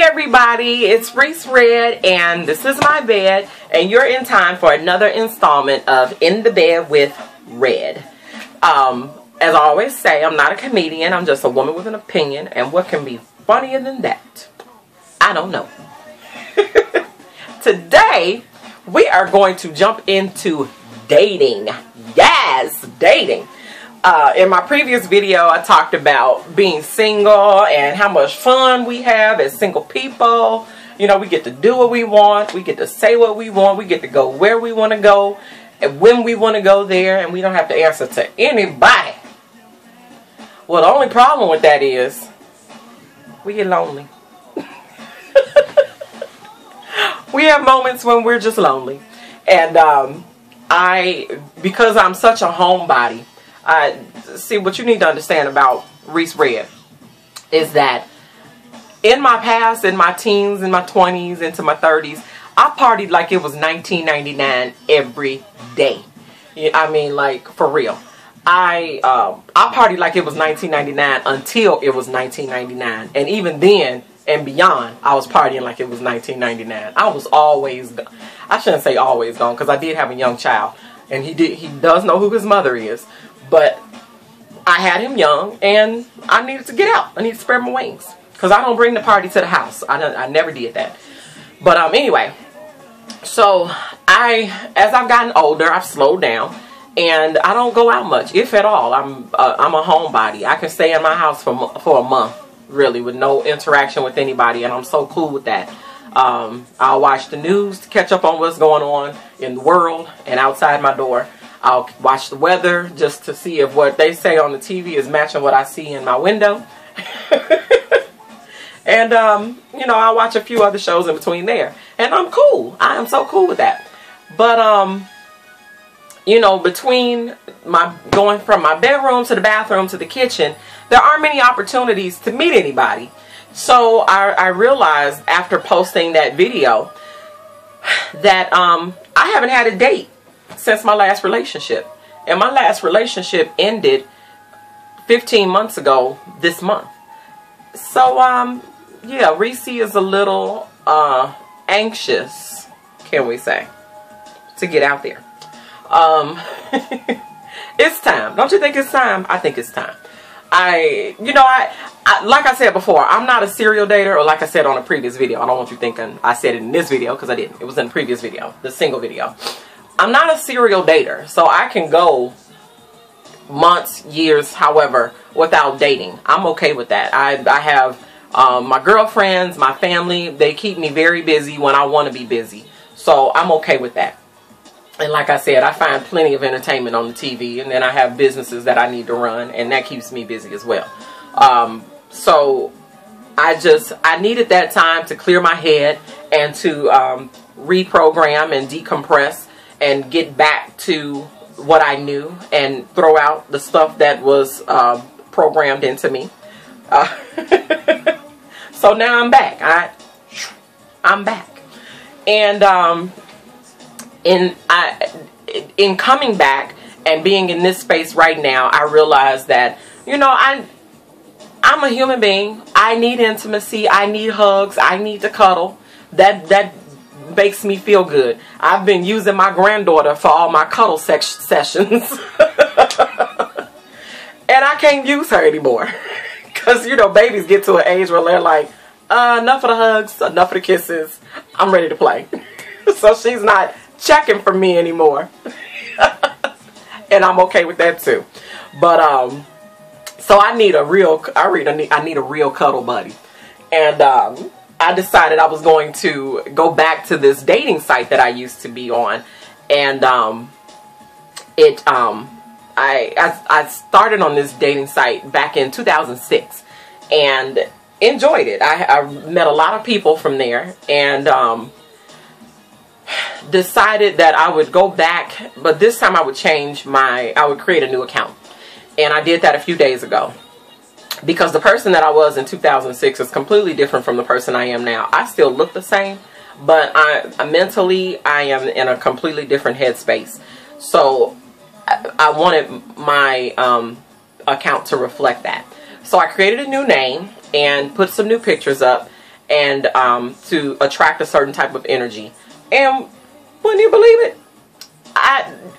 everybody, it's Reese Red, and this is my bed, and you're in time for another installment of In the Bed with Red. As I always say, I'm not a comedian, I'm just a woman with an opinion, and what can be funnier than that? I don't know. Today, we are going to jump into dating. Yes, dating. In my previous video, I talked about being single and how much fun we have as single people. You know, we get to do what we want. We get to say what we want. We get to go where we want to go and when we want to go there. And we don't have to answer to anybody. Well, the only problem with that is we get lonely. We have moments when we're just lonely. And because I'm such a homebody, see, what you need to understand about Reese Red is that in my past, in my teens, in my 20s, into my 30s, I partied like it was 1999 every day. I mean, like, for real. I partied like it was 1999 until it was 1999. And even then and beyond, I was partying like it was 1999. I was always, I shouldn't say always gone, because I did have a young child. And he does know who his mother is. But I had him young, and I needed to get out. I needed to spread my wings, because I don't bring the party to the house. I never did that. But anyway, so as I've gotten older, I've slowed down, and I don't go out much, if at all. I'm a homebody. I can stay in my house for a month, really, with no interaction with anybody, and I'm so cool with that. I'll watch the news to catch up on what's going on in the world and outside my door. I'll watch the weather just to see if what they say on the TV is matching what I see in my window. And, you know, I'll watch a few other shows in between there. And I'm cool. I am so cool with that. But, you know, between going from my bedroom to the bathroom to the kitchen, there aren't many opportunities to meet anybody. So I realized after posting that video that I haven't had a date since my last relationship. And my last relationship ended 15 months ago this month. So, yeah, Reese is a little anxious, can we say, to get out there. It's time. Don't you think it's time? I think it's time. You know, like I said before, I'm not a serial dater, or like I said on a previous video. I don't want you thinking I said it in this video, because I didn't. It was in the previous video, the single video. I'm not a serial dater, so I can go months, years, however, without dating. I'm okay with that. I have my girlfriends, my family, they keep me very busy when I want to be busy. So I'm okay with that. And like I said, I find plenty of entertainment on the TV, and then I have businesses that I need to run, and that keeps me busy as well. So I needed that time to clear my head and to reprogram and decompress and get back to what I knew and throw out the stuff that was programmed into me. So now I'm back. I'm back. And in coming back and being in this space right now, I realize that, you know, I'm a human being. I need intimacy. I need hugs. I need to cuddle. That makes me feel good. I've been using my granddaughter for all my cuddle sessions. And I can't use her anymore. Because, you know, babies get to an age where they're like, enough of the hugs, enough of the kisses. I'm ready to play. So she's not checking for me anymore. And I'm okay with that too. But, so I need a real cuddle buddy. And, I decided I was going to go back to this dating site that I used to be on, and I started on this dating site back in 2006 and enjoyed it. I met a lot of people from there, and decided that I would go back, but this time I would create a new account, and I did that a few days ago. Because the person that I was in 2006 is completely different from the person I am now. I still look the same, but mentally I am in a completely different headspace. So I wanted my account to reflect that. So I created a new name and put some new pictures up, and to attract a certain type of energy. And wouldn't you believe it?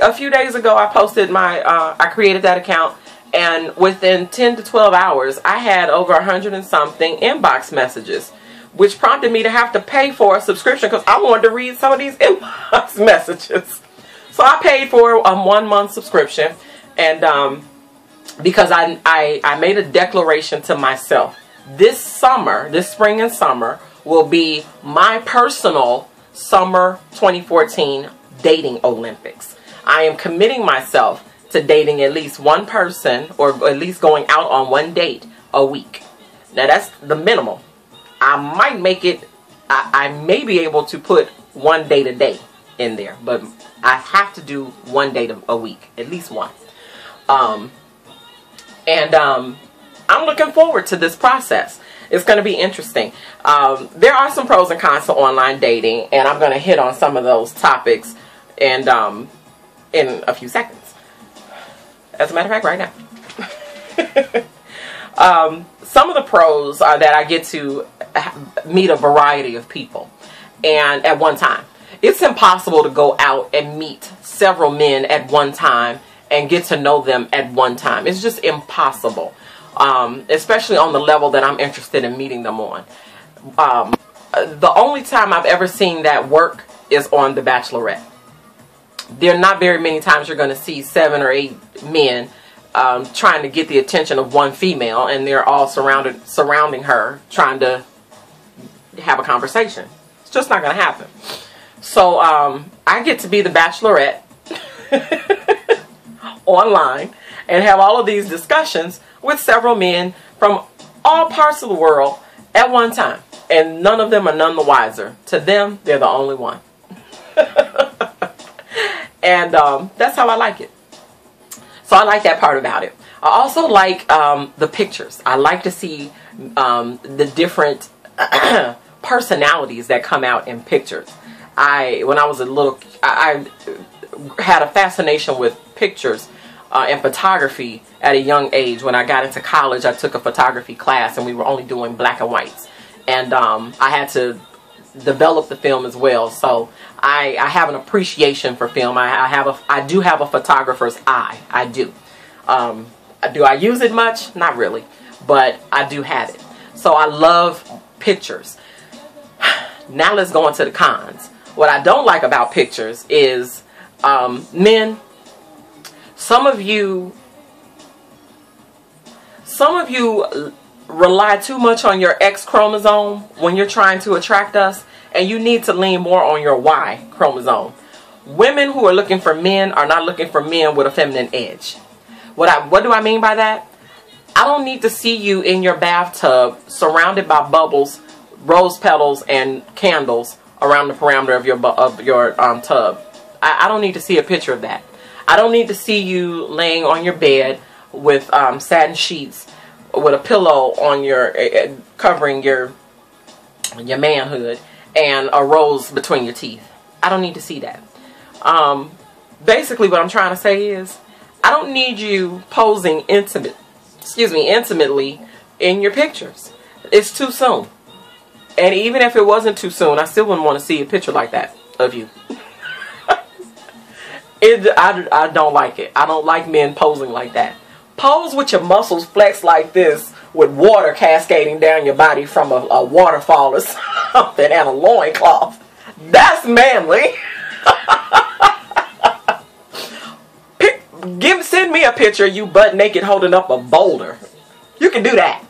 A few days ago, I posted I created that account, and within 10 to 12 hours, I had over 100 and something inbox messages, which prompted me to have to pay for a subscription because I wanted to read some of these inbox messages. So I paid for a 1-month subscription, and because I made a declaration to myself. This summer, this spring and summer, will be my personal summer 2014 dating Olympics. I am committing myself to dating at least one person, or at least going out on one date a week. Now that's the minimum. I might make it, I may be able to put one date a day in there, but I have to do one date a week, at least one. I'm looking forward to this process. It's going to be interesting. There are some pros and cons to online dating, and I'm going to hit on some of those topics and in a few seconds. As a matter of fact, right now. Some of the pros are that I get to meet a variety of people, and at one time. It's impossible to go out and meet several men at one time and get to know them at one time. It's just impossible. Especially on the level that I'm interested in meeting them on. The only time I've ever seen that work is on The Bachelorette. There are not very many times you're going to see 7 or 8 men trying to get the attention of one female, and they're all surrounding her, trying to have a conversation. It's just not going to happen. So I get to be the Bachelorette online and have all of these discussions with several men from all parts of the world at one time. And none of them are none the wiser. To them, they're the only one. And that's how I like it. So I like that part about it. I also like the pictures. I like to see the different personalities that come out in pictures. When I was a little, I had a fascination with pictures and photography at a young age. When I got into college, I took a photography class, and we were only doing black and whites. And I had to develop the film as well. So I have an appreciation for film. I do have a photographer's eye. I do. Do I use it much? Not really. But I do have it. So I love pictures. Now let's go into the cons. What I don't like about pictures is men. Some of you rely too much on your X chromosome when you're trying to attract us, and you need to lean more on your Y chromosome. Women who are looking for men are not looking for men with a feminine edge. What do I mean by that? I don't need to see you in your bathtub surrounded by bubbles, rose petals, and candles around the perimeter of your tub. I don't need to see a picture of that. I don't need to see you laying on your bed with satin sheets with a pillow on your covering your manhood and a rose between your teeth. I don't need to see that. Basically, what I'm trying to say is, I don't need you posing intimately in your pictures. It's too soon. And even if it wasn't too soon, I still wouldn't want to see a picture like that of you. I don't like it. I don't like men posing like that. Pose with your muscles flexed like this, with water cascading down your body from a waterfall or something, and a loincloth. That's manly. Send me a picture of you butt naked holding up a boulder. You can do that.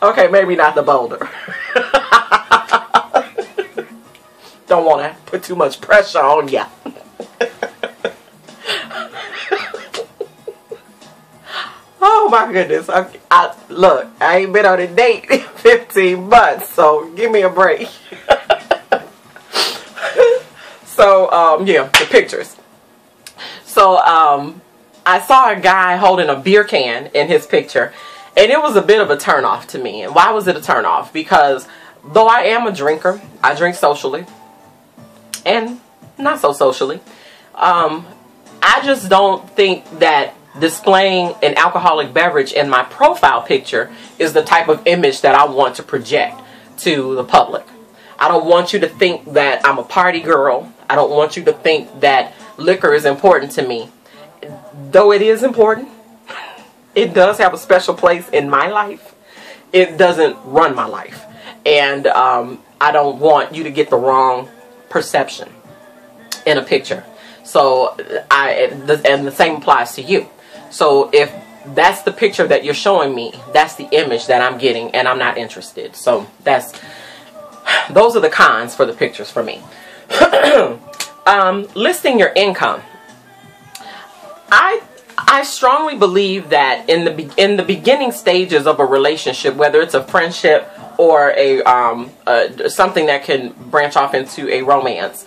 Okay, maybe not the boulder. Don't want to put too much pressure on ya. Oh my goodness. Look, I ain't been on a date in 15 months, so give me a break. So, yeah, the pictures. So, I saw a guy holding a beer can in his picture, and it was a bit of a turnoff to me. And why was it a turnoff? Because though I am a drinker, I drink socially and not so socially. I just don't think that displaying an alcoholic beverage in my profile picture is the type of image that I want to project to the public. I don't want you to think that I'm a party girl. I don't want you to think that liquor is important to me. Though it is important, it does have a special place in my life. It doesn't run my life. And I don't want you to get the wrong perception in a picture. So, and the same applies to you. So if that's the picture that you're showing me, that's the image that I'm getting, and I'm not interested. So those are the cons for the pictures for me. Listing your income. I strongly believe that in the beginning stages of a relationship, whether it's a friendship or a something that can branch off into a romance,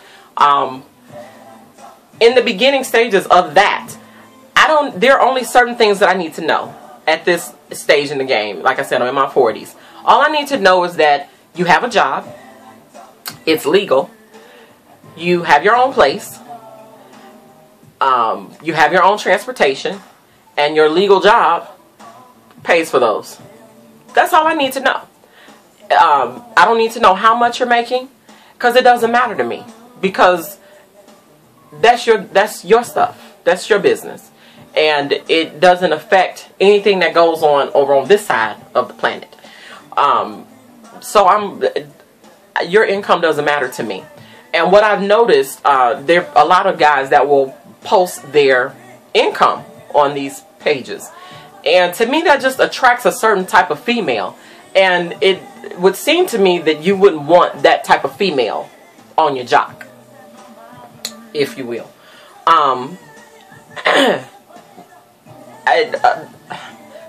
in the beginning stages of that, there are only certain things that I need to know at this stage in the game. Like I said, I'm in my 40s. All I need to know is that you have a job, it's legal, you have your own place, you have your own transportation, and your legal job pays for those. That's all I need to know. I don't need to know how much you're making, because it doesn't matter to me, because that's your stuff. That's your business. And it doesn't affect anything that goes on over on this side of the planet. So your income doesn't matter to me. And what I've noticed, there are a lot of guys that will post their income on these pages. And to me, that just attracts a certain type of female. And it would seem to me that you wouldn't want that type of female on your jock, if you will.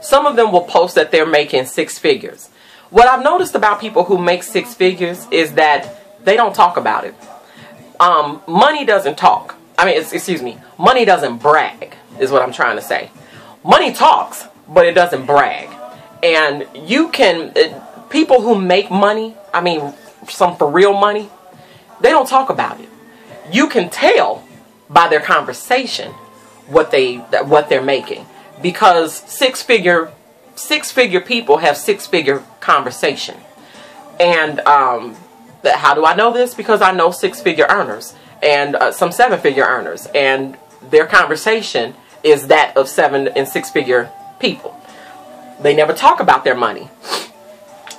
Some of them will post that they're making 6 figures. What I've noticed about people who make 6 figures is that they don't talk about it. Money doesn't talk. I mean, excuse me, money doesn't brag, is what I'm trying to say. Money talks, but it doesn't brag. And you can, people who make money, I mean, some for real money, they don't talk about it. You can tell by their conversation what they're making, because six figure people have 6-figure conversation. And how do I know this? Because I know 6-figure earners and some 7-figure earners, and their conversation is that of 7- and 6-figure people. They never talk about their money.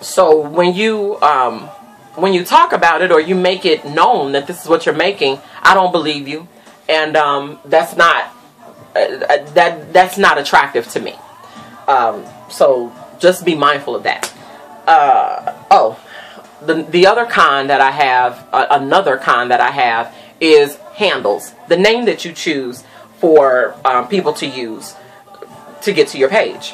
So when you talk about it, or you make it known that this is what you're making, I don't believe you, and that's not attractive to me. So just be mindful of that. The other con that I have, another con that I have, is handles. The name that you choose for people to use to get to your page.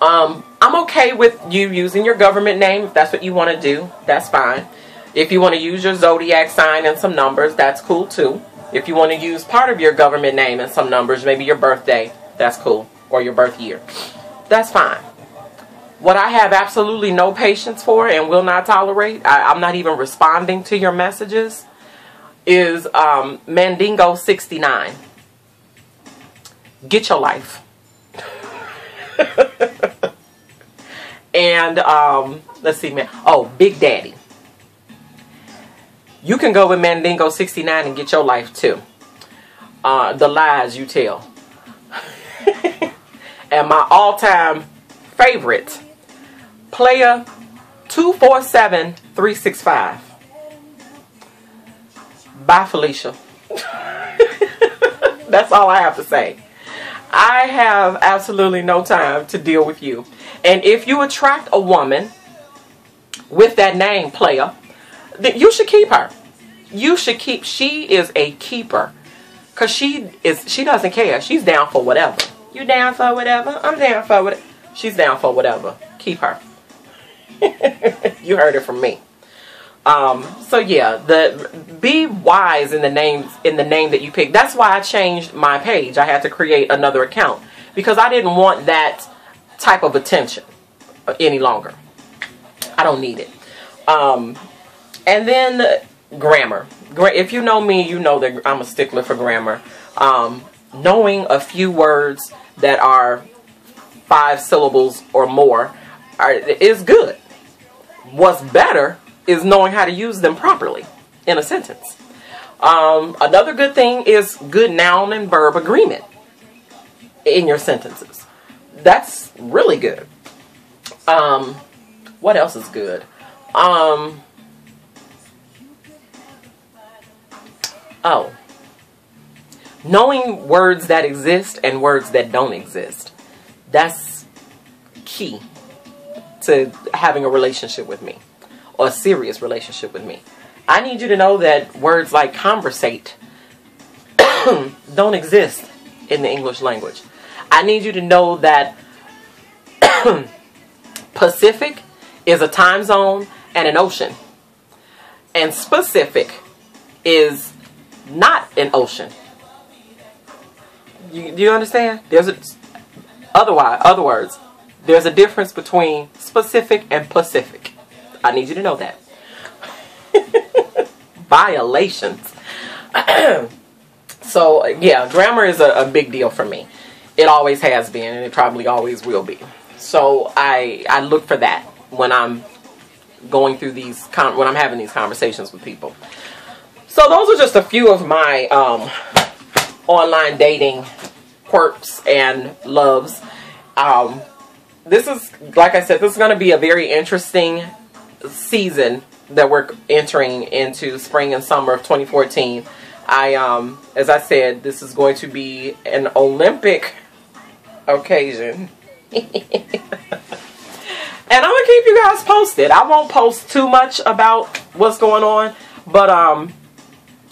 I'm okay with you using your government name. If that's what you want to do, that's fine. If you want to use your zodiac sign and some numbers, that's cool too. If you want to use part of your government name and some numbers, maybe your birthday, that's cool, or your birth year, that's fine. What I have absolutely no patience for and will not tolerate, I'm not even responding to your messages, is Mandingo 69. Get your life. And let's see, man. Oh, Big Daddy. You can go with Mandingo 69 and get your life too. The lies you tell. And my all-time favorite, Player 247-365. Bye, Felicia. That's all I have to say. I have absolutely no time to deal with you. And if you attract a woman with that name, Player, then you should keep her. You should keep. She is a keeper, because she doesn't care. She's down for whatever. You down for whatever? I'm down for whatever. She's down for whatever. Keep her. You heard it from me. So yeah, be wise in the name that you pick. That's why I changed my page. I had to create another account, because I didn't want that type of attention any longer. I don't need it. And then grammar. If you know me, you know that I'm a stickler for grammar. knowing a few words that are 5 syllables or more is good. What's better is knowing how to use them properly in a sentence. Another good thing is good noun and verb agreement in your sentences. That's really good. What else is good? Knowing words that exist and words that don't exist. That's key to having a relationship with me, or a serious relationship with me. I need you to know that words like conversate don't exist in the English language. I need you to know that Pacific is a time zone and an ocean. And specific is not an ocean. Do you understand? Other words, there's a difference between specific and Pacific. I need you to know that. Violations. So, yeah, grammar is a big deal for me. It always has been, and it probably always will be. So, I look for that when I'm going through when I'm having these conversations with people. So, those are just a few of my online dating quirks and loves. This is, like I said, this is going to be a very interesting season that we're entering into, spring and summer of 2014. As I said, this is going to be an Olympic occasion. And I'm going to keep you guys posted. I won't post too much about what's going on, but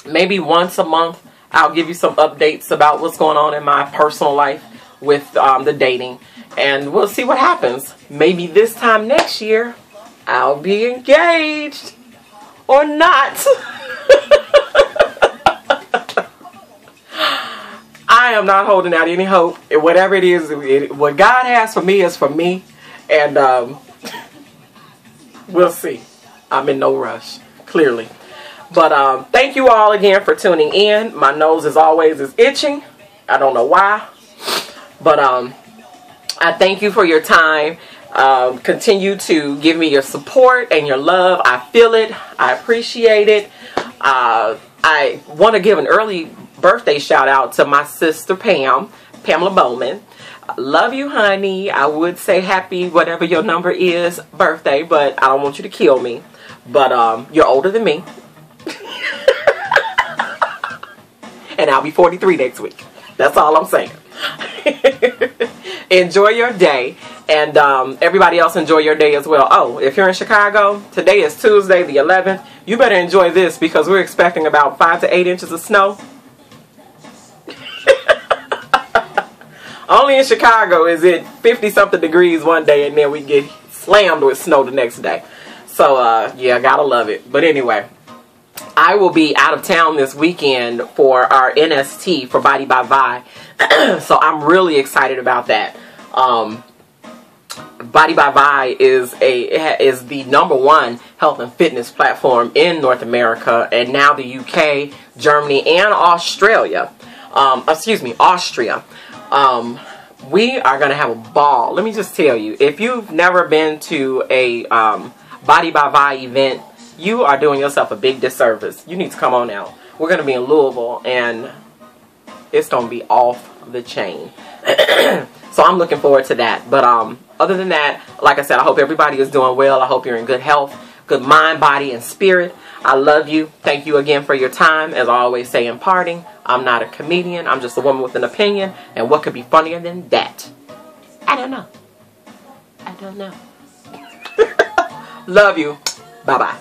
maybe once a month I'll give you some updates about what's going on in my personal life with the dating. And we'll see what happens. Maybe this time next year, I'll be engaged. Or not. I am not holding out any hope. Whatever it is, what God has for me is for me. And we'll see. I'm in no rush, clearly. But thank you all again for tuning in. My nose, as always, is itching. I don't know why. But I thank you for your time. Continue to give me your support and your love. I feel it. I appreciate it. I want to give an early birthday shout out to my sister Pamela Bowman. Love you, honey. I would say happy whatever your number is birthday, but I don't want you to kill me. But you're older than me. And I'll be 43 next week. That's all I'm saying. Enjoy your day, and everybody else enjoy your day as well. Oh, if you're in Chicago, today is Tuesday the 11th. You better enjoy this because we're expecting about 5 to 8 inches of snow. Only in Chicago is it 50-something degrees one day, and then we get slammed with snow the next day. So, yeah, gotta love it. But anyway, I will be out of town this weekend for our NST for Body by Vi. So I'm really excited about that. Body by Vi is the #1 health and fitness platform in North America, and now the UK, Germany, and Australia. Austria. We are going to have a ball. Let me just tell you, if you've never been to a Body by Vi event, you are doing yourself a big disservice. You need to come on out. We're going to be in Louisville, and it's going to be off the chain. So I'm looking forward to that. But other than that, like I said, I hope everybody is doing well. I hope you're in good health, good mind, body, and spirit. I love you. Thank you again for your time. As I always say in parting, I'm not a comedian. I'm just a woman with an opinion. And what could be funnier than that? I don't know. I don't know. Love you. Bye-bye.